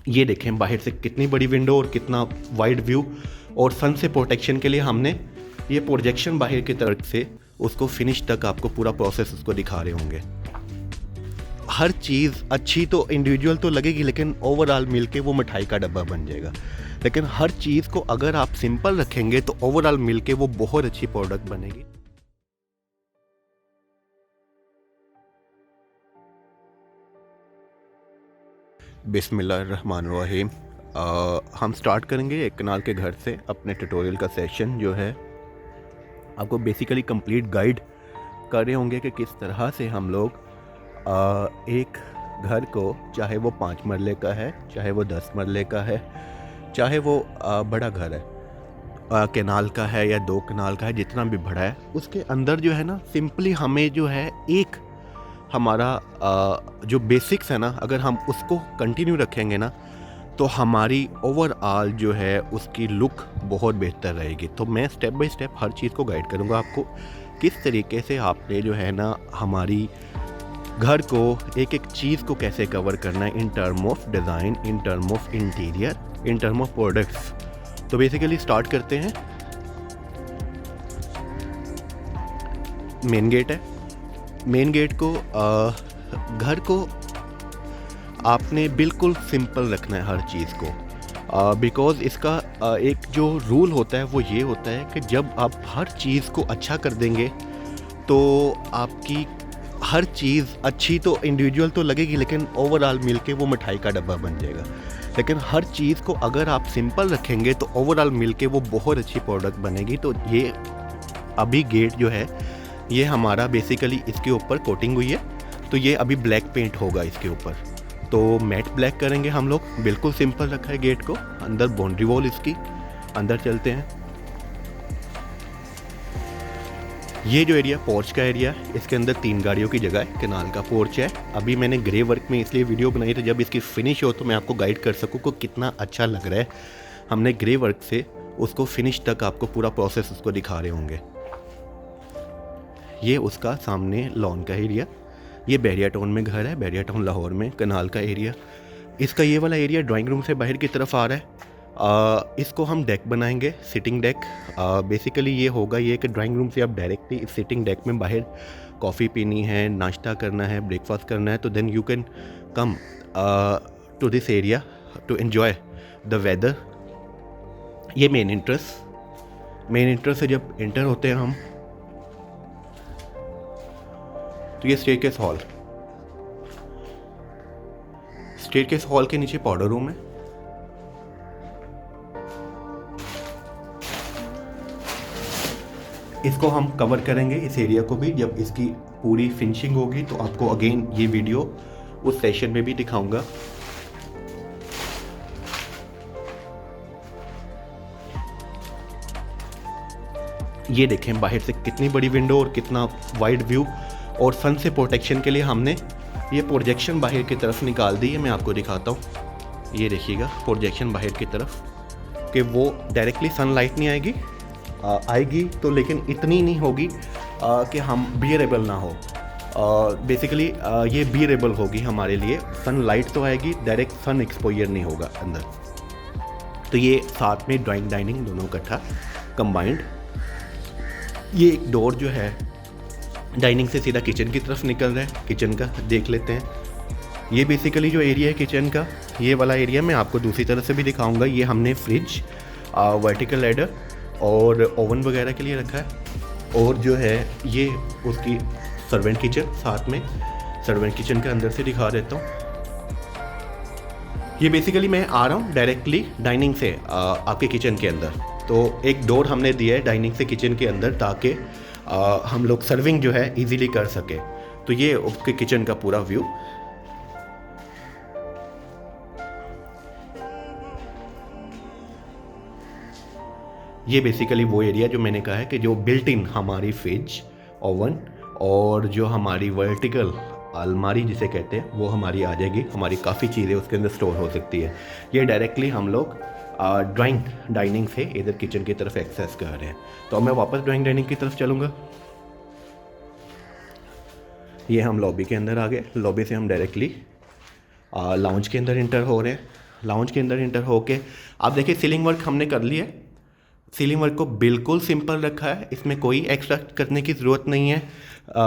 ये देखें बाहर से कितनी बड़ी विंडो और कितना वाइड व्यू, और सन से प्रोटेक्शन के लिए हमने ये प्रोजेक्शन बाहर की तरफ से उसको फिनिश तक आपको पूरा प्रोसेस उसको दिखा रहे होंगे। हर चीज़ अच्छी तो इंडिविजुअल तो लगेगी, लेकिन ओवरऑल मिलके वो मिठाई का डब्बा बन जाएगा। लेकिन हर चीज़ को अगर आप सिंपल रखेंगे तो ओवरऑल मिलके वो बहुत अच्छी प्रोडक्ट बनेगी। बिस्मिल्लाहिर्रहमानिर्रहीम। हम स्टार्ट करेंगे एक कनाल के घर से अपने ट्यूटोरियल का सेशन जो है। आपको बेसिकली कंप्लीट गाइड कर रहे होंगे कि किस तरह से हम लोग एक घर को, चाहे वो 5 मरले का है, चाहे वो 10 मरले का है, चाहे वो बड़ा घर है, केनाल का है या 2 कनाल का है, जितना भी बड़ा है, उसके अंदर जो है ना सिंपली हमें जो है एक हमारा जो बेसिक्स है ना, अगर हम उसको कंटिन्यू रखेंगे ना तो हमारी ओवरऑल जो है उसकी लुक बहुत बेहतर रहेगी। तो मैं स्टेप बाय स्टेप हर चीज़ को गाइड करूँगा आपको किस तरीके से आपने जो है ना हमारी घर को एक एक चीज़ को कैसे कवर करना है in term of design, in term of interior, in term of products. तो बेसिकली स्टार्ट करते हैं। मेन गेट है। मेन गेट को घर को आपने बिल्कुल सिंपल रखना है हर चीज़ को, बिकॉज़ इसका एक जो रूल होता है वो ये होता है कि जब आप हर चीज़ को अच्छा कर देंगे तो आपकी हर चीज़ अच्छी तो इंडिविजुअल तो लगेगी, लेकिन ओवरऑल मिलके वो मिठाई का डब्बा बन जाएगा। लेकिन हर चीज़ को अगर आप सिंपल रखेंगे तो ओवरऑल मिलके वो बहुत अच्छी प्रोडक्ट बनेगी। तो ये अभी गेट जो है ये हमारा बेसिकली इसके ऊपर कोटिंग हुई है, तो ये अभी ब्लैक पेंट होगा इसके ऊपर। तो मैट ब्लैक करेंगे हम लोग, बिल्कुल सिंपल रखा है गेट को। अंदर बाउंड्री वॉल इसकी, अंदर चलते हैं। ये जो एरिया पोर्च का एरिया है, इसके अंदर 3 गाड़ियों की जगह है, केनाल का पोर्च है। अभी मैंने ग्रे वर्क में इसलिए वीडियो बनाई थी, जब इसकी फिनिश हो तो मैं आपको गाइड कर सकूँ कि कितना अच्छा लग रहा है। हमने ग्रे वर्क से उसको फिनिश तक आपको पूरा प्रोसेस उसको दिखा रहे होंगे। ये उसका सामने लॉन का एरिया, ये बैरिया टाउन में घर है, बैरिया टाउन लाहौर में, कनाल का एरिया। इसका ये वाला एरिया ड्राइंग रूम से बाहर की तरफ आ रहा है। इसको हम डेक बनाएंगे, सिटिंग डेक। बेसिकली ये होगा ये कि ड्राइंग रूम से आप डायरेक्टली इस सिटिंग डेक में बाहर कॉफ़ी पीनी है, नाश्ता करना है, ब्रेकफास्ट करना है, तो then you can come to this area to enjoy the weather. ये मेन इंट्रेंस से जब एंटर होते हैं हम, तो ये स्टेयरकेस हॉल के नीचे पाउडर रूम है। इसको हम कवर करेंगे इस एरिया को भी, जब इसकी पूरी फिनिशिंग होगी तो आपको अगेन ये वीडियो उस सेशन में भी दिखाऊंगा। ये देखें बाहर से कितनी बड़ी विंडो और कितना वाइड व्यू, और सन से प्रोटेक्शन के लिए हमने ये प्रोजेक्शन बाहर की तरफ निकाल दी है। मैं आपको दिखाता हूँ, ये देखिएगा प्रोजेक्शन बाहर की तरफ, कि वो डायरेक्टली सनलाइट नहीं आएगी, आएगी तो लेकिन इतनी नहीं होगी कि हम बियरेबल ना हो। बेसिकली ये बियरेबल होगी हमारे लिए। सनलाइट तो आएगी, डायरेक्ट सन एक्सपोजर नहीं होगा अंदर। तो ये साथ में ड्राइंग डाइनिंग दोनों इकट्ठा कंबाइंड। ये एक डोर जो है डाइनिंग से सीधा किचन की तरफ निकल रहा है, किचन का देख लेते हैं। ये बेसिकली जो एरिया है किचन का, ये वाला एरिया मैं आपको दूसरी तरफ से भी दिखाऊंगा। ये हमने फ्रिज, वर्टिकल लैडर और ओवन वगैरह के लिए रखा है। और जो है ये उसकी सर्वेंट किचन, साथ में सर्वेंट किचन के अंदर से दिखा देता हूँ। ये बेसिकली मैं आ रहा हूँ डायरेक्टली डाइनिंग से आपके किचन के अंदर। तो एक डोर हमने दिया है डाइनिंग से किचन के अंदर, ताकि हम लोग सर्विंग जो है इजीली कर सके। तो ये उसके किचन का पूरा व्यू। ये बेसिकली वो एरिया जो मैंने कहा है कि जो बिल्ट इन हमारी फ्रिज, ओवन और जो हमारी वर्टिकल अलमारी जिसे कहते हैं वो हमारी आ जाएगी। हमारी काफ़ी चीज़ें उसके अंदर स्टोर हो सकती है। ये डायरेक्टली हम लोग ड्राइंग डाइनिंग से इधर किचन की तरफ एक्सेस कर रहे हैं। तो मैं वापस ड्राइंग डाइनिंग की तरफ चलूँगा। ये हम लॉबी के अंदर आ गए। लॉबी से हम डायरेक्टली लाउंज के अंदर इंटर हो रहे हैं। लाउंज के अंदर इंटर होके आप देखिए सीलिंग वर्क हमने कर लिया है। सीलिंग वर्क को बिल्कुल सिंपल रखा है, इसमें कोई एक्स्ट्रा करने की ज़रूरत नहीं है।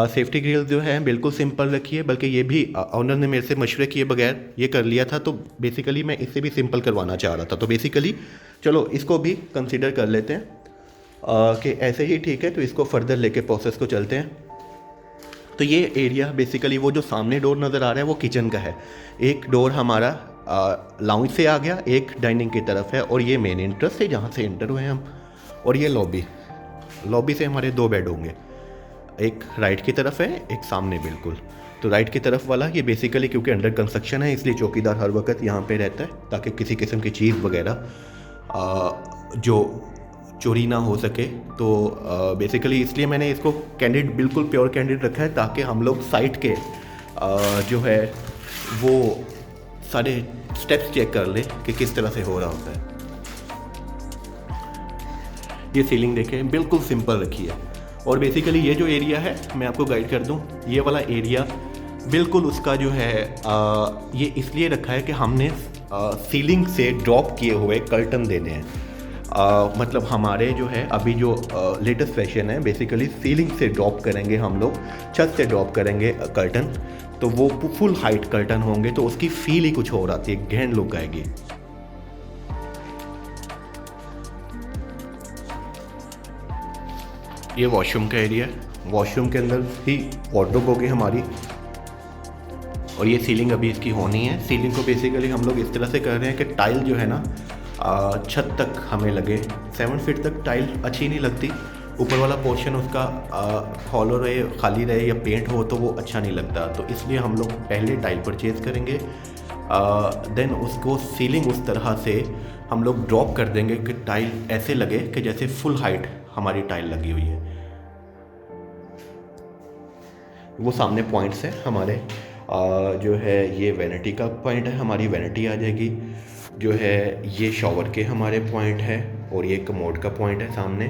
सेफ्टी ग्रिल जो है बिल्कुल सिंपल रखी है, बल्कि ये भी ऑनर ने मेरे से मशवरे किए बगैर ये कर लिया था, तो बेसिकली मैं इससे भी सिंपल करवाना चाह रहा था। तो बेसिकली चलो इसको भी कंसिडर कर लेते हैं कि ऐसे ही ठीक है, तो इसको फर्दर लेके प्रोसेस को चलते हैं। तो ये एरिया बेसिकली वो जो सामने डोर नज़र आ रहा है वो किचन का है। एक डोर हमारा लाउंज से आ गया, एक डाइनिंग की तरफ है, और ये मेन एंट्रेंस है जहाँ से एंटर हुए हम। और ये लॉबी से हमारे 2 बेड होंगे, एक राइट की तरफ है, एक सामने बिल्कुल। तो राइट की तरफ वाला ये बेसिकली क्योंकि अंडर कंस्ट्रक्शन है, इसलिए चौकीदार हर वक्त यहाँ पे रहता है ताकि किसी किस्म की चीज़ वगैरह जो चोरी ना हो सके। तो बेसिकली इसलिए मैंने इसको कैंडिड, बिल्कुल प्योर कैंडिड रखा है, ताकि हम लोग साइट के जो है वो सारे स्टेप्स चेक कर ले कि किस तरह से हो रहा होता है। ये सीलिंग देखें बिल्कुल सिंपल रखी है। और बेसिकली ये जो एरिया है मैं आपको गाइड कर दूं, ये वाला एरिया बिल्कुल उसका जो है ये इसलिए रखा है कि हमने सीलिंग से ड्रॉप किए हुए कर्टन देने हैं। मतलब हमारे जो है अभी जो लेटेस्ट फैशन है, बेसिकली सीलिंग से ड्रॉप करेंगे हम लोग, छत से ड्रॉप करेंगे कर्टन, तो वो फुल हाइट कर्टन होंगे, तो उसकी फील ही कुछ और आती है, ग्रैंड लुक आएगी। ये वॉशरूम का एरिया है, वॉशरूम के अंदर ही वार्डरोब होगी हमारी, और ये सीलिंग अभी इसकी होनी है। सीलिंग को बेसिकली हम लोग इस तरह से कर रहे हैं कि टाइल जो है ना छत तक हमें लगे। 7 फीट तक टाइल अच्छी नहीं लगती, ऊपर वाला पोर्शन उसका हॉलो रहे, खाली रहे या पेंट हो तो वो अच्छा नहीं लगता। तो इसलिए हम लोग पहले टाइल परचेज़ करेंगे, देन उसको सीलिंग उस तरह से हम लोग ड्रॉप कर देंगे कि टाइल ऐसे लगे कि जैसे फुल हाइट हमारी टाइल लगी हुई है। वो सामने पॉइंट्स हैं हमारे, जो है ये वैनिटी का पॉइंट है, हमारी वैनिटी आ जाएगी। जो है ये शॉवर के हमारे पॉइंट है, और ये कमोड का पॉइंट है सामने।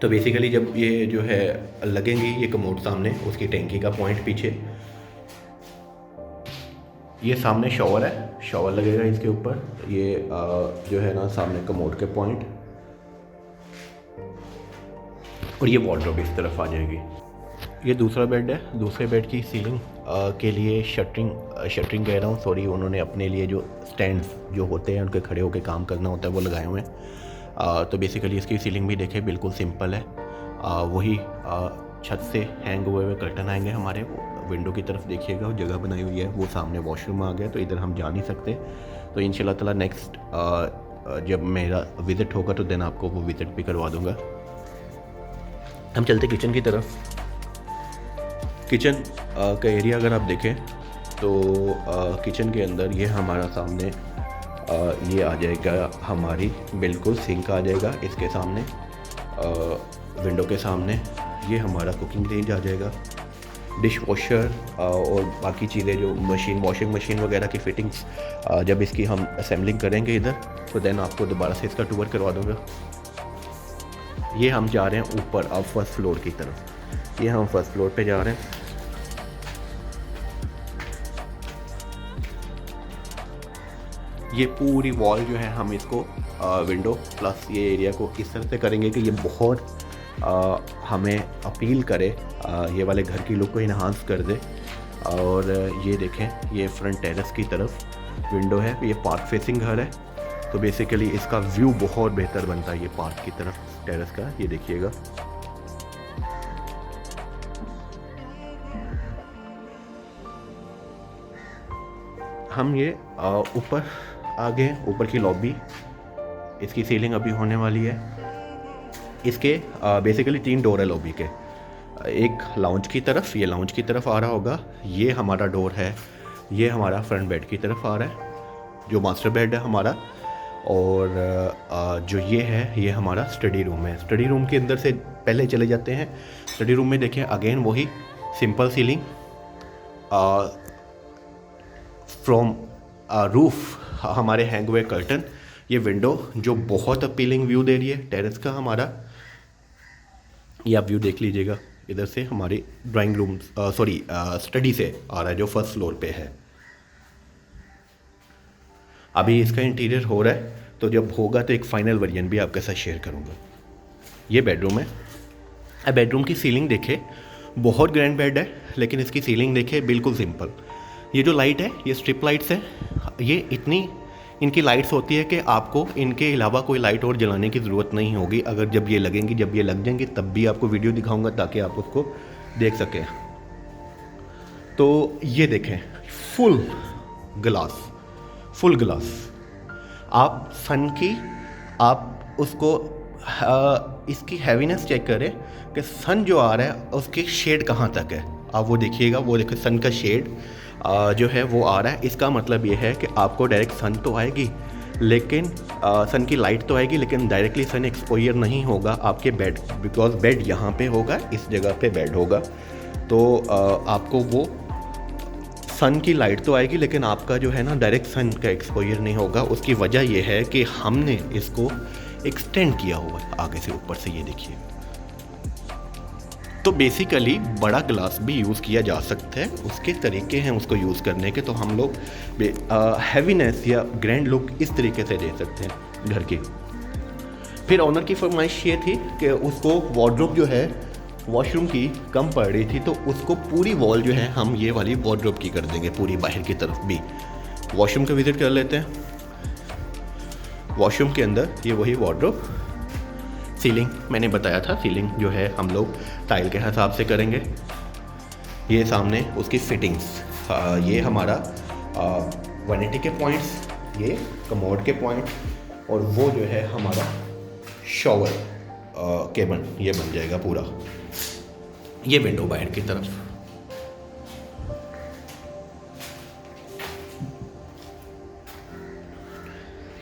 तो बेसिकली जब ये जो है लगेंगी ये कमोड सामने, उसकी टैंकी का पॉइंट पीछे। ये सामने शॉवर है, शॉवर लगेगा इसके ऊपर। ये जो है ना सामने कमोड के पॉइंट, और ये वार्डरोब इस तरफ आ जाएगी। ये दूसरा बेड है, दूसरे बेड की सीलिंग के लिए शटरिंग कह रहा हूँ, सॉरी, उन्होंने अपने लिए जो स्टैंड्स जो होते हैं उनके खड़े होकर काम करना होता है वो लगाए हुए हैं। तो बेसिकली इसकी सीलिंग भी देखें बिल्कुल सिंपल है। वही छत से हैंग हुए कर्टन आएंगे हमारे, विंडो की तरफ देखिएगा वो जगह बनाई हुई है, वो सामने वॉशरूम आ गया, तो इधर हम जा नहीं सकते। तो इंशाल्लाह ताला नेक्स्ट जब मेरा विज़िट होगा तो देन आपको वो विज़िट भी करवा दूँगा। हम चलते किचन की तरफ। किचन का एरिया अगर आप देखें तो किचन के अंदर ये हमारा सामने ये आ जाएगा, हमारी बिल्कुल सिंक आ जाएगा इसके सामने, विंडो के सामने। ये हमारा कुकिंग रेंज आ जाएगा, डिश वॉशर और बाकी चीज़ें जो मशीन, वॉशिंग मशीन वगैरह की फ़िटिंग्स जब इसकी हम असेंबलिंग करेंगे इधर, तो देन आपको दोबारा से इसका टूर करवा दूँगा। ये हम जा रहे हैं ऊपर, अब फर्स्ट फ्लोर की तरफ। ये हम फर्स्ट फ्लोर पे जा रहे हैं। ये पूरी वॉल जो है हम इसको विंडो प्लस ये एरिया को इस तरह से करेंगे कि ये बहुत हमें अपील करे, ये वाले घर की लुक को इन्हांस कर दे। और ये देखें ये फ्रंट टेरेस की तरफ विंडो है, ये पार्क फेसिंग घर है, तो बेसिकली इसका व्यू बहुत बेहतर बनता है ये पार्क की तरफ टेरेस का। ये देखिएगा हम ये ऊपर आगे, ऊपर की लॉबी, इसकी सीलिंग अभी होने वाली है। इसके बेसिकली 3 डोर है लॉबी के, एक लाउंज की तरफ, ये लाउंज की तरफ आ रहा होगा, ये हमारा डोर है, ये हमारा फ्रंट बेड की तरफ आ रहा है जो मास्टर बेड है हमारा, और जो ये है ये हमारा स्टडी रूम है। स्टडी रूम के अंदर से पहले चले जाते हैं। स्टडी रूम में देखिए अगेन वही सिंपल सीलिंग, फ्रॉम रूफ हमारे हैंग हुए कर्टन, ये विंडो जो बहुत अपीलिंग व्यू दे रही है टेरेस का हमारा, ये आप व्यू देख लीजिएगा इधर से हमारी ड्राइंग रूम, सॉरी स्टडी से आ रहा है जो फर्स्ट फ्लोर पे है। अभी इसका इंटीरियर हो रहा है, तो जब होगा तो एक फ़ाइनल वर्जन भी आपके साथ शेयर करूँगा। ये बेडरूम है। अब बेडरूम की सीलिंग देखे, बहुत ग्रैंड बेड है, लेकिन इसकी सीलिंग देखे बिल्कुल सिंपल। ये जो लाइट है ये स्ट्रिप लाइट्स है। ये इतनी इनकी लाइट्स होती है कि आपको इनके अलावा कोई लाइट और जलाने की ज़रूरत नहीं होगी। अगर जब ये लगेंगी, जब ये लग जाएंगी तब भी आपको वीडियो दिखाऊंगा ताकि आप उसको देख सकें। तो ये देखें, फुल ग्लास। आप सन की आप उसको इसकी हैवीनेस चेक करें कि सन जो आ रहा है उसकी शेड कहाँ तक है। आप वो देखिएगा, वो देखिए सन का शेड जो है वो आ रहा है। इसका मतलब ये है कि आपको डायरेक्ट सन तो आएगी, लेकिन सन की लाइट तो आएगी, लेकिन डायरेक्टली सन एक्सपोजर नहीं होगा आपके बेड, बिकॉज बेड यहाँ पे होगा, इस जगह पे बेड होगा। तो आपको वो सन की लाइट तो आएगी, लेकिन आपका जो है ना डायरेक्ट सन का एक्सपोजर नहीं होगा। उसकी वजह यह है कि हमने इसको एक्सटेंड किया हुआ है आगे से ऊपर से, ये देखिए। तो बेसिकली बड़ा ग्लास भी यूज़ किया जा सकता है, उसके तरीके हैं उसको यूज़ करने के। तो हम लोग हैवीनेस या ग्रैंड लुक इस तरीके से दे सकते हैं घर की। फिर ऑनर की फरमाइश ये थी कि उसको वार्डरोब जो है वॉशरूम की कम पड़ रही थी, तो उसको पूरी वॉल जो है हम ये वाली वार्डरोब की कर देंगे, पूरी बाहर की तरफ भी। वॉशरूम का विज़िट कर लेते हैं। वॉशरूम के अंदर ये वही वार्डरोब। सीलिंग मैंने बताया था, सीलिंग जो है हम लोग टाइल के हिसाब से करेंगे। ये सामने उसकी फिटिंग्स, ये हमारा वैनिटी के पॉइंट्स, ये कमोड के पॉइंट, और वो जो है हमारा शॉवर केबन, ये बन जाएगा पूरा। ये विंडो बाहर की तरफ।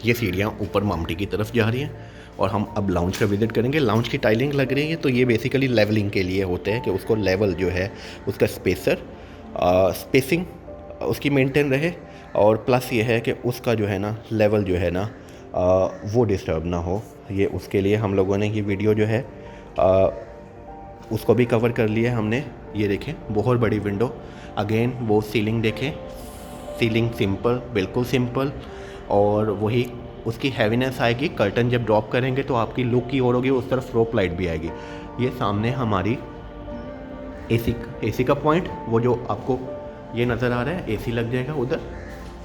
ये सीढ़ियाँ ऊपर मामटी की तरफ जा रही हैं, और हम अब लाउंज का विज़िट करेंगे। लाउंज की टाइलिंग लग रही है, तो ये बेसिकली लेवलिंग के लिए होते हैं कि उसको लेवल जो है उसका स्पेसिंग उसकी मेंटेन रहे, और प्लस ये है कि उसका जो है ना लेवल जो है ना वो डिस्टर्ब ना हो। ये उसके लिए हम लोगों ने ये वीडियो जो है उसको भी कवर कर लिया हमने। ये देखें, बहुत बड़ी विंडो। अगेन वो सीलिंग देखें, सीलिंग सिंपल, बिल्कुल सिंपल, और वही उसकी हैवीनेस आएगी। कर्टन जब ड्रॉप करेंगे तो आपकी लुक की ओर होगी, उस तरफ रोप लाइट भी आएगी। ये सामने हमारी एसी का पॉइंट, वो जो आपको ये नज़र आ रहा है, एसी लग जाएगा उधर।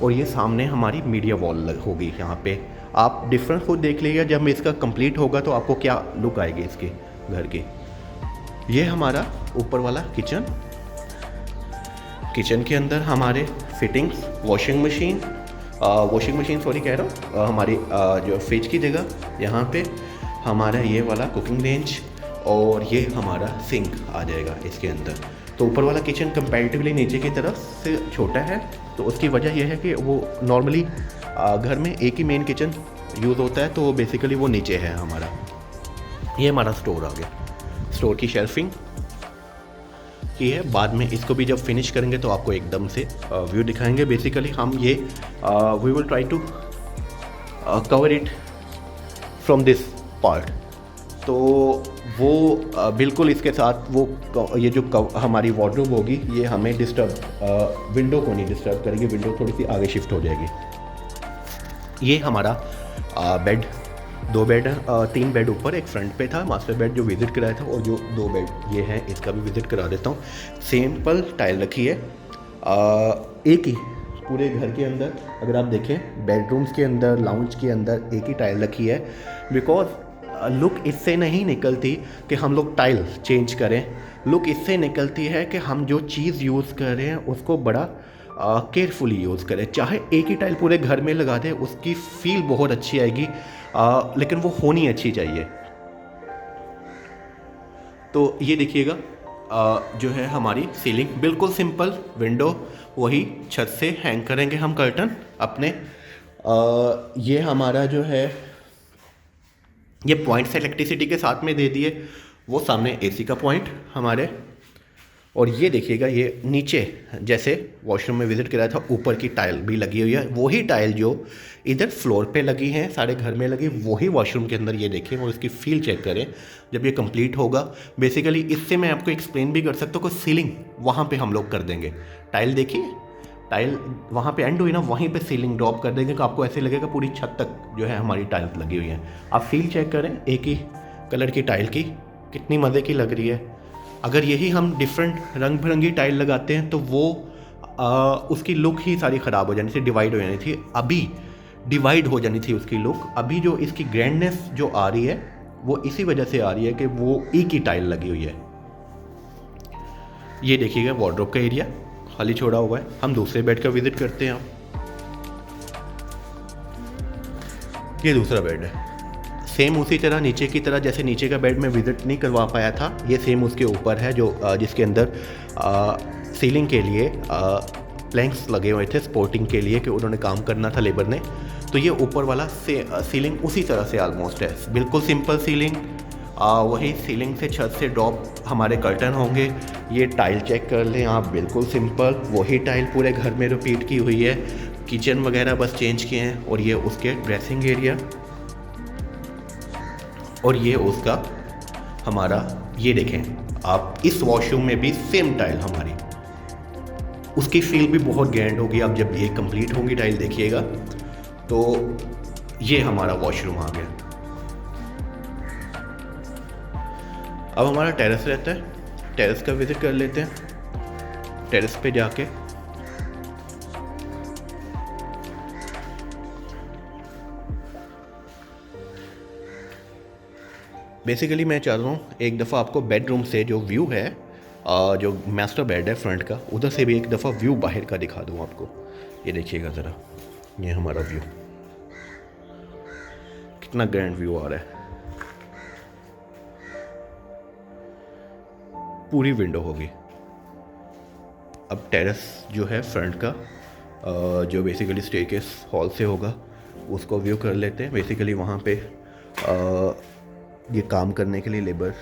और ये सामने हमारी मीडिया वॉल होगी यहाँ पे। आप डिफरेंस खुद देख लीजिए, जब इसका कंप्लीट होगा तो आपको क्या लुक आएगी इसके घर की। ये हमारा ऊपर वाला किचन के अंदर हमारे फिटिंग्स, वॉशिंग मशीन सॉरी कह रहा हूँ, हमारी जो फ्रिज की जगह यहाँ पे हमारा ये वाला कुकिंग रेंज, और ये हमारा सिंक आ जाएगा इसके अंदर। तो ऊपर वाला किचन कंपैरेटिवली नीचे की तरफ से छोटा है, तो उसकी वजह यह है कि वो नॉर्मली घर में एक ही मेन किचन यूज़ होता है, तो बेसिकली वो नीचे है हमारा। ये हमारा स्टोर आ गया। स्टोर की शेल्फिंग की है, बाद में इसको भी जब फिनिश करेंगे तो आपको एकदम से व्यू दिखाएंगे। बेसिकली हम ये we will try to cover it from this part. तो वो बिल्कुल इसके साथ वो ये जो हमारी वार्डरोब होगी, ये हमें विंडो को नहीं डिस्टर्ब करेगी। विंडो थोड़ी सी आगे शिफ्ट हो जाएगी। ये हमारा बेड, 2 बेड, 3 बेड ऊपर, एक फ्रंट पे था मास्टर बेड जो विज़िट कराया था, और जो 2 बेड ये हैं इसका भी विज़िट करा देता हूँ। सिंपल टाइल रखी है एक ही पूरे घर के अंदर। अगर आप देखें बेडरूम्स के अंदर, लाउंज के अंदर एक ही टाइल रखी है, बिकॉज लुक इससे नहीं निकलती कि हम लोग टाइल चेंज करें। लुक इससे निकलती है कि हम जो चीज़ यूज़ कर रहे हैं उसको बड़ा केयरफुली यूज़ करें। चाहे एक ही टाइल पूरे घर में लगा दें, उसकी फील बहुत अच्छी आएगी, लेकिन वो होनी अच्छी चाहिए। तो ये देखिएगा जो है हमारी सीलिंग बिल्कुल सिंपल, विंडो वही छत से हैंग करेंगे हम कर्टन अपने। ये हमारा जो है ये पॉइंट्स इलेक्ट्रिसिटी के साथ में दे दिए, वो सामने एसी का पॉइंट हमारे। और ये देखिएगा, ये नीचे जैसे वॉशरूम में विज़िट कराया था, ऊपर की टाइल भी लगी हुई है। वही टाइल जो इधर फ्लोर पे लगी हैं, सारे घर में लगी, वही वॉशरूम के अंदर ये देखें, और इसकी फील चेक करें जब ये कंप्लीट होगा। बेसिकली इससे मैं आपको एक्सप्लेन भी कर सकता हूँ कि सीलिंग वहाँ पे हम लोग कर देंगे। टाइल देखिए, टाइल वहाँ पे एंड हुई ना, वहीं पे सीलिंग ड्रॉप कर देंगे तो आपको ऐसे लगेगा पूरी छत तक जो है हमारी टाइल्स लगी हुई हैं। आप फील चेक करें एक ही कलर की टाइल की, कितनी मज़े की लग रही है। अगर यही हम डिफरेंट रंग बिरंगी टाइल लगाते हैं तो वो उसकी लुक ही सारी ख़राब हो जानी थी, डिवाइड हो जानी थी। अभी डिवाइड हो जानी थी उसकी लुक। अभी जो इसकी ग्रैंडनेस जो आ रही है वो इसी वजह से आ रही है कि वो एक ही टाइल लगी हुई है। ये देखिएगा वार्डरोब का एरिया खाली छोड़ा हुआ है। हम दूसरे बेड का विजिट करते हैं। आप ये दूसरा बेड है, सेम उसी तरह नीचे की तरह, जैसे नीचे का बेड में विजिट नहीं करवा पाया था, ये सेम उसके ऊपर है जो जिसके अंदर सीलिंग के लिए प्लैंक्स लगे हुए थे सपोर्टिंग के लिए कि उन्होंने काम करना था लेबर ने। तो ये ऊपर वाला सीलिंग उसी तरह से ऑलमोस्ट है, बिल्कुल सिंपल सीलिंग। वही सीलिंग से छत से ड्रॉप हमारे कर्टन होंगे। ये टाइल चेक कर लें आप, बिल्कुल सिंपल वही टाइल पूरे घर में रिपीट की हुई है। किचन वगैरह बस चेंज किए हैं। और ये उसके ड्रेसिंग एरिया, और ये उसका हमारा, ये देखें आप इस वॉशरूम में भी सेम टाइल हमारी, उसकी फील भी बहुत ग्रैंड होगी। आप जब ये कंप्लीट होंगी टाइल देखिएगा। तो ये हमारा वॉशरूम आ गया। अब हमारा टेरेस रहता है, टेरेस का विजिट कर लेते हैं। टेरेस पे जाके बेसिकली मैं चाह रहा हूँ एक दफ़ा आपको बेडरूम से जो व्यू है, जो मास्टर बेड है फ्रंट का, उधर से भी एक दफ़ा व्यू बाहर का दिखा दूँ आपको। ये देखिएगा ज़रा, ये हमारा व्यू, कितना ग्रैंड व्यू आ रहा है। पूरी विंडो होगी। अब टेरेस जो है फ्रंट का, जो बेसिकली स्टेयरकेस हॉल से होगा, उसको व्यू कर लेते हैं। बेसिकली वहाँ पे ये काम करने के लिए लेबर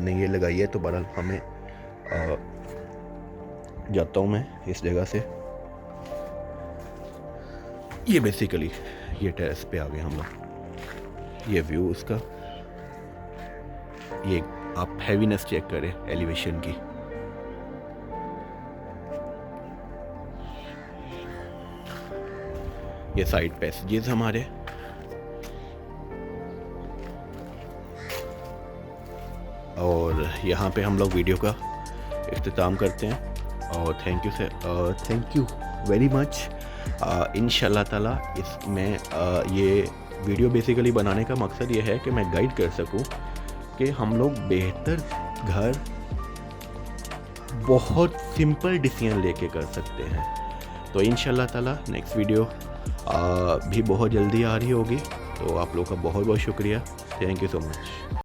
ने ये लगाई है, तो बहरहाल हमें जाता हूँ मैं इस जगह से। ये बेसिकली ये टेरेस पे आ गए हम लोग। ये व्यू उसका, ये आप हैवीनेस चेक करें एलिवेशन की। ये साइड पैसेजेस हमारे, और यहाँ पे हम लोग वीडियो का इख्तिताम करते हैं। और थैंक यू वेरी मच। इंशाल्लाह ताला इसमें ये वीडियो बेसिकली बनाने का मकसद ये है कि मैं गाइड कर सकूं कि हम लोग बेहतर घर बहुत सिंपल डिसीजन लेके कर सकते हैं। तो इंशाल्लाह ताला नेक्स्ट वीडियो भी बहुत जल्दी आ रही होगी। तो आप लोग का बहुत बहुत शुक्रिया। Thank you so much.